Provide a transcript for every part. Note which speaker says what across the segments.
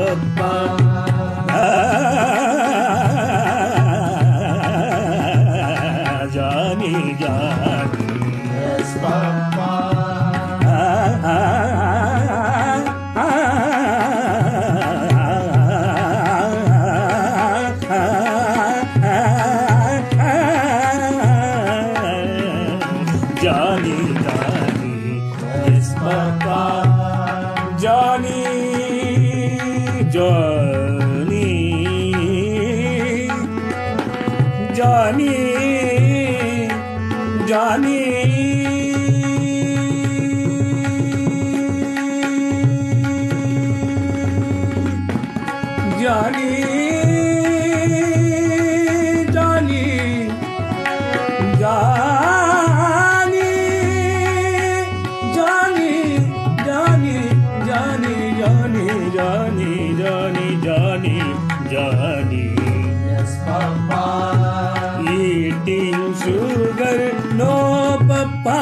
Speaker 1: Papa. Johnny, Johnny,
Speaker 2: yes, Papa.
Speaker 1: Johnny, Johnny, yes, Papa. Johnny, Johnny, Johnny, Johnny. Johnny, Johnny, Johnny, Johnny, Johnny, Johnny, Johnny, Johnny, Johnny, Johnny, Johnny.
Speaker 2: Yes, Papa.
Speaker 1: Eating sugar, no papa.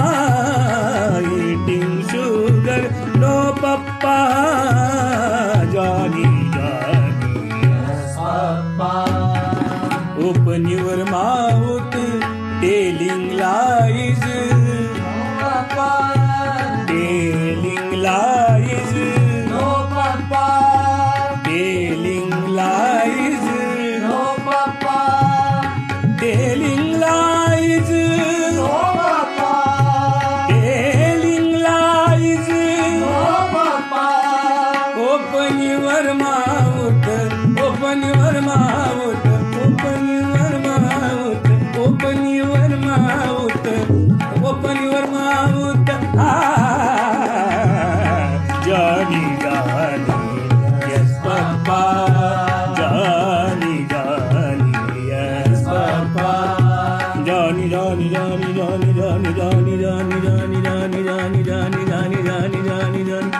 Speaker 1: Eating sugar, no papa. Johnny, Johnny.
Speaker 2: Yes, Papa.
Speaker 1: Open your mouth, telling lies.
Speaker 2: No, Papa.
Speaker 1: Telling lies.
Speaker 2: No, Papa.
Speaker 1: Telling lies.
Speaker 2: No, Papa.
Speaker 1: Telling lies.
Speaker 2: No, Papa.
Speaker 1: Telling lies.
Speaker 2: No, Papa.
Speaker 1: Open your mouth. Open your mouth. Open your mouth. Open your mouth. Open your mouth. Johnny, Johnny, yes, Papa. Johnny, Johnny, yes, Papa. Johnny, Johnny, Johnny, Johnny, Johnny, Johnny, Johnny, Johnny, Johnny, Johnny, Johnny, Johnny, Johnny, Johnny, Johnny.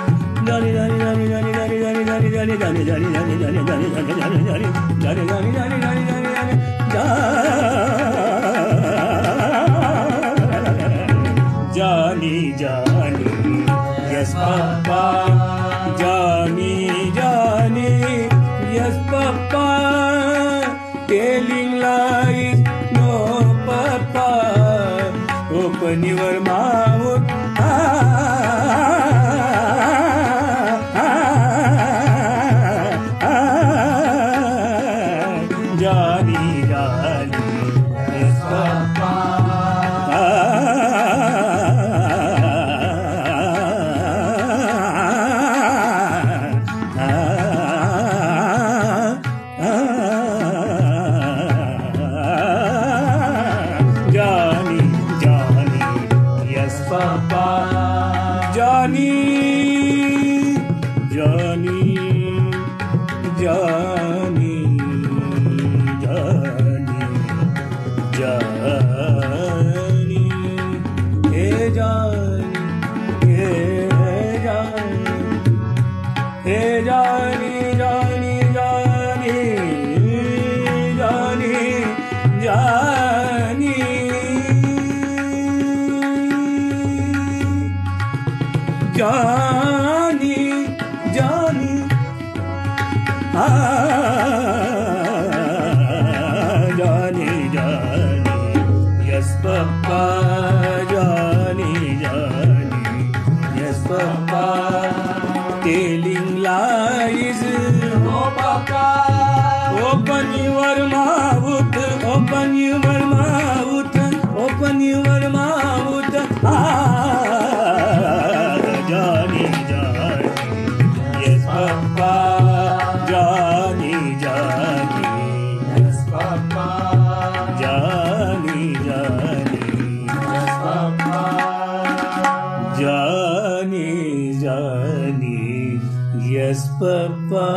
Speaker 1: Johnny, Johnny, Johnny, Johnny, Johnny, Johnny, Johnny, Johnny, Johnny, Johnny, Johnny, Johnny, Johnny, Johnny, Johnny, Johnny, Johnny, Johnny, Johnny, yes, Papa. Johnny, Johnny, yes, Papa. Telling lies, no, Papa. Open your mouth. Johnny, Johnny, yes, Papa. Johnny, Johnny, yes, Papa. Johnny, Johnny, Johnny, Johnny, Johnny, hey Johnny, hey Johnny, hey Johnny, Johnny, Johnny, Johnny, Johnny. Johnny, Johnny, Johnny, Johnny, yes, Papa. Johnny, Johnny, yes, Papa. Telling lies,
Speaker 2: No, Papa.
Speaker 1: open your mouth, open your mouth, open your mouth. Johnny, Johnny, yes, Papa. Johnny, Johnny,
Speaker 2: Yes, Papa.
Speaker 1: Johnny, Johnny,
Speaker 2: Yes, Papa.
Speaker 1: Johnny, Johnny, yes, Papa.